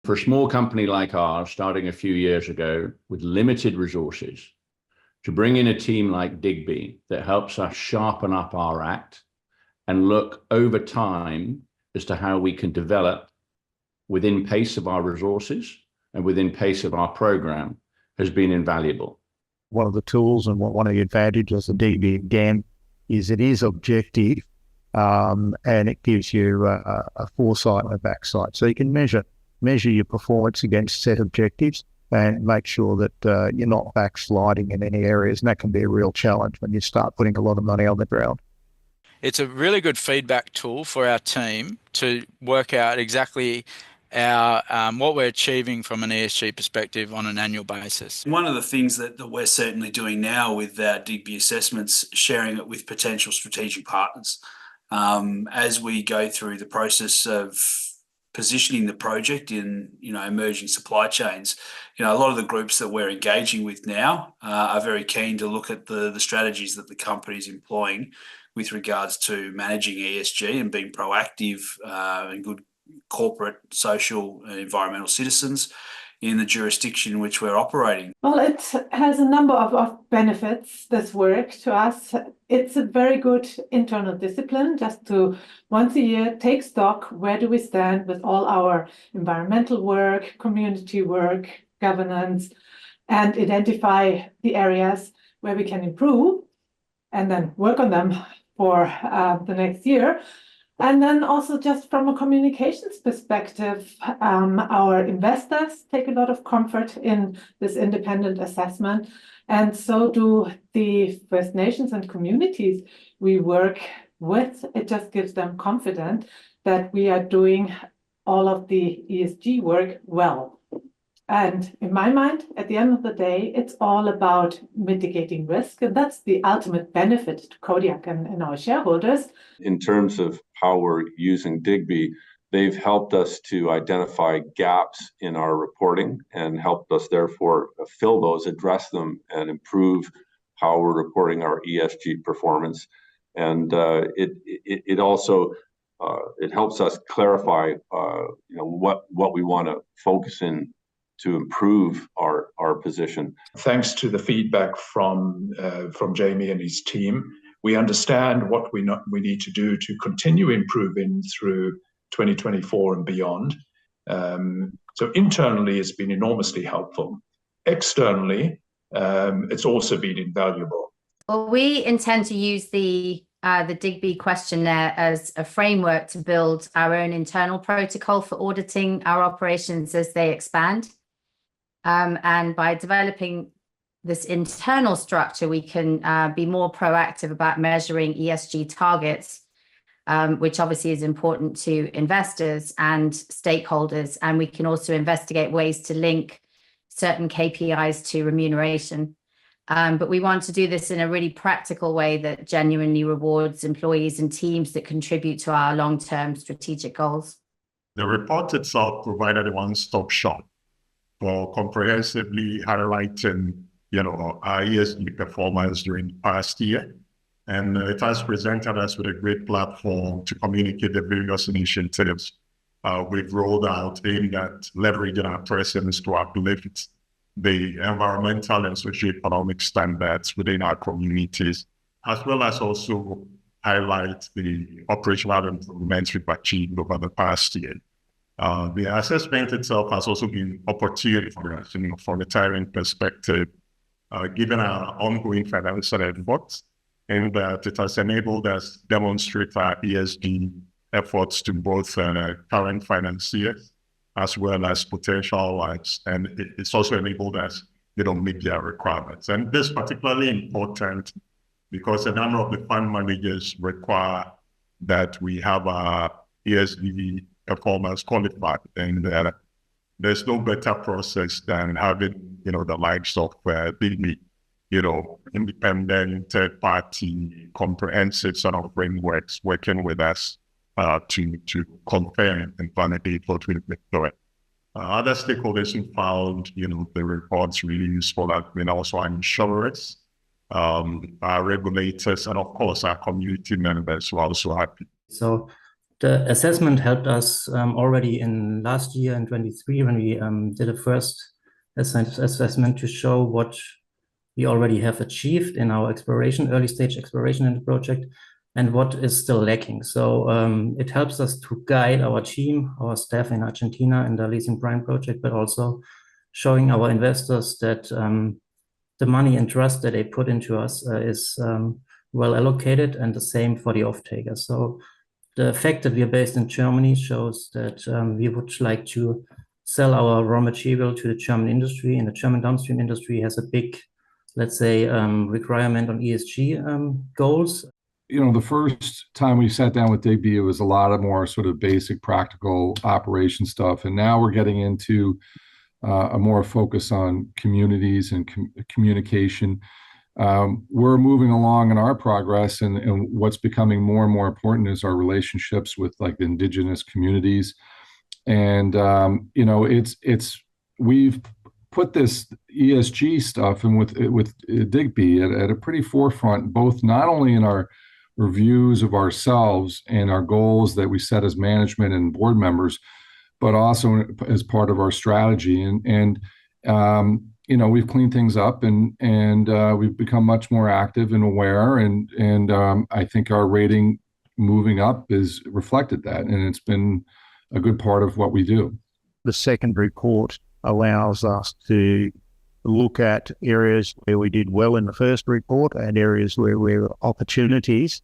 For a small company like ours, starting a few years ago with limited resources, to bring in a team like Digbee that helps us sharpen up our act and look over time as to how we can develop within pace of our resources and within pace of our program has been invaluable. One of the tools and one of the advantages of Digbee, again, is it is objective and it gives you a foresight and a backside. So you can measure your performance against set objectives and make sure that you're not backsliding in any areas. And that can be a real challenge when you start putting a lot of money on the ground. It's a really good feedback tool for our team to work out exactly our what we're achieving from an ESG perspective on an annual basis. One of the things that we're certainly doing now with our Digbee assessments, sharing it with potential strategic partners. As we go through the process of positioning the project in emerging supply chains, a lot of the groups that we're engaging with now are very keen to look at the strategies that the company is employing with regards to managing ESG and being proactive and good corporate, social and environmental citizens in the jurisdiction in which we're operating. Well, it has a number of benefits, this work, to us. It's a very good internal discipline just to once a year take stock, where do we stand with all our environmental work, community work, governance, and identify the areas where we can improve and then work on them for the next year. And then also just from a communications perspective, our investors take a lot of comfort in this independent assessment. And so do the First Nations and communities we work with. It just gives them confidence that we are doing all of the ESG work well. And in my mind, at the end of the day, it's all about mitigating risk. And that's the ultimate benefit to Kodiak and our shareholders. In terms of how we're using Digbee, they've helped us to identify gaps in our reporting and helped us therefore fill those, address them, and improve how we're reporting our ESG performance. And it also it helps us clarify what we want to focus in to improve our position. Thanks to the feedback from Jamie and his team, we understand what we need to do to continue improving through 2024 and beyond. So internally, it's been enormously helpful. Externally, it's also been invaluable. Well, we intend to use the Digbee questionnaire as a framework to build our own internal protocol for auditing our operations as they expand. And by developing this internal structure, we can be more proactive about measuring ESG targets, which obviously is important to investors and stakeholders. And we can also investigate ways to link certain KPIs to remuneration. But we want to do this in a really practical way that genuinely rewards employees and teams that contribute to our long-term strategic goals. The report itself provided a one-stop shop for comprehensively highlighting, our ESG performance during the past year. And it has presented us with a great platform to communicate the various initiatives we've rolled out aimed at leveraging our presence to uplift the environmental and socioeconomic standards within our communities, as well as also highlight the operational improvements we've achieved over the past year. The assessment itself has also been opportunity for us, from a tiring perspective, given our ongoing financial efforts, and that it has enabled us to demonstrate our ESG efforts to both current financiers as well as potential ones. And it's also enabled us, meet their requirements. And this is particularly important because a number of the fund managers require that we have our ESG performance qualified, and there's no better process than having the likes of Digbee, independent third-party comprehensive sort of frameworks working with us to confirm and validate what we've been doing. Other stakeholders who found the reports really useful have been also our insurers, our regulators, and of course our community members who are also happy. So The assessment helped us already in last year in 23 when we did a first assessment to show what we already have achieved in our early stage exploration in the project, and what is still lacking. So it helps us to guide our team, our staff in Argentina in the Leasing Prime project, but also showing our investors that the money and trust that they put into us is well allocated, and the same for the off-takers. So the fact that we are based in Germany shows that we would like to sell our raw material to the German industry, and the German downstream industry has a big, let's say, requirement on ESG goals. You know, the first time we sat down with Digbee, it was a lot of more sort of basic, practical operation stuff. And now we're getting into a more focus on communities and communication. We're moving along in our progress, and what's becoming more and more important is our relationships with like the indigenous communities. And, you know, we've put this ESG stuff and with Digbee at a pretty forefront, both not only in our reviews of ourselves and our goals that we set as management and board members, but also as part of our strategy. And you know, we've cleaned things up, and we've become much more active and aware. And I think our rating moving up is reflected that, and it's been a good part of what we do. The second report allows us to look at areas where we did well in the first report and areas where we're opportunities,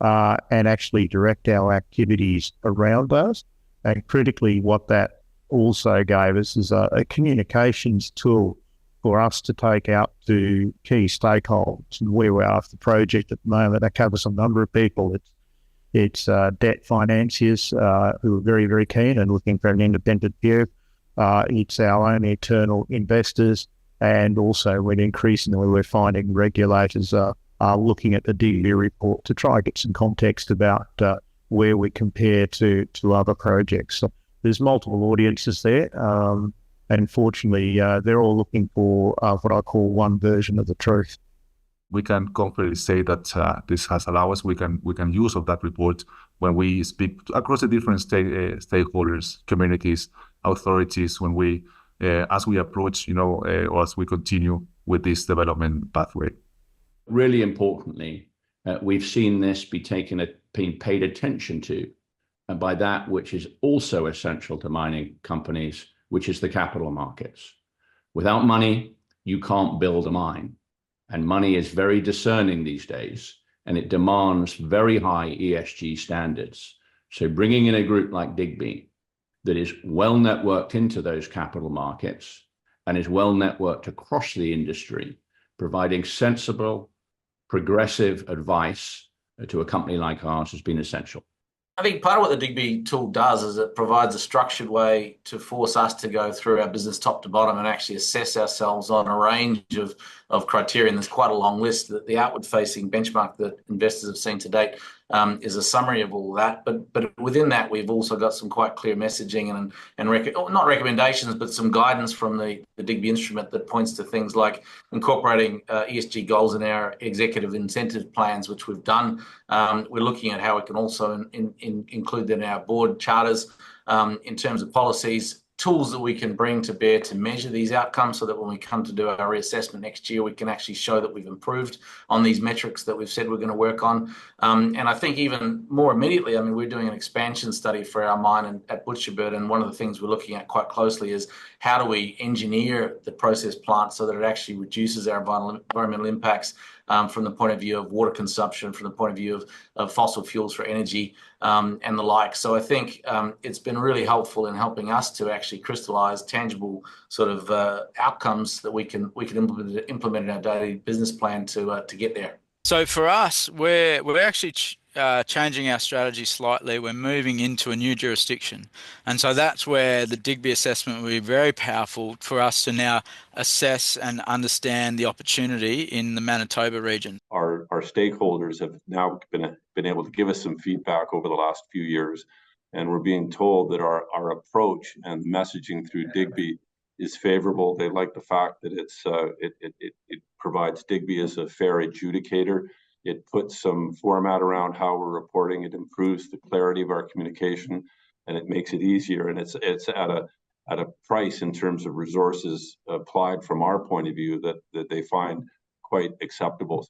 and actually direct our activities around those. And critically, what that also gave us is a communications tool for us to take out to key stakeholders and where we are with the project at the moment. That covers a number of people. It's debt financiers who are very, very keen and looking for an independent view. It's our own internal investors, and also when increasingly we're finding regulators are looking at the Digbee report to try and get some context about where we compare to other projects. So there's multiple audiences there. And fortunately, they're all looking for what I call one version of the truth. We can confidently say that this has allowed us, we can use of that report when we speak across the different stakeholders, communities, authorities, when we, as we approach, or as we continue with this development pathway. Really importantly, we've seen this being paid attention to, and by that which is also essential to mining companies, which is the capital markets. Without money, you can't build a mine. And money is very discerning these days, and it demands very high ESG standards. So bringing in a group like Digbee that is well networked into those capital markets and is well networked across the industry, providing sensible, progressive advice to a company like ours has been essential. I think part of what the Digbee tool does is it provides a structured way to force us to go through our business top to bottom and actually assess ourselves on a range of criteria. And there's quite a long list. That the outward-facing benchmark that investors have seen to date is a summary of all that. But within that, we've also got some quite clear messaging and not recommendations, but some guidance from the Digbee instrument that points to things like incorporating ESG goals in our executive incentive plans, which we've done. We're looking at how we can also include in our board charters in terms of policies, tools that we can bring to bear to measure these outcomes, so that when we come to do our reassessment next year, we can actually show that we've improved on these metrics that we've said we're going to work on. And I think even more immediately, I mean, we're doing an expansion study for our mine at Butcherbird, and one of the things we're looking at quite closely is how do we engineer the process plant so that it actually reduces our environmental impacts from the point of view of water consumption, from the point of view of fossil fuels for energy, and the like. So I think it's been really helpful in helping us to actually crystallize tangible sort of outcomes that we can implement in our daily business plan to get there. So for us, we're actually changing our strategy slightly. We're moving into a new jurisdiction. And so that's where the Digbee assessment will be very powerful for us to now assess and understand the opportunity in the Manitoba region. Our stakeholders have now been able to give us some feedback over the last few years, and we're being told that our approach and messaging through Digbee is favorable. They like the fact that it provides Digbee as a fair adjudicator It puts some format around how we're reporting. It improves the clarity of our communication, and it makes it easier. And it's at a price in terms of resources applied from our point of view that they find quite acceptable.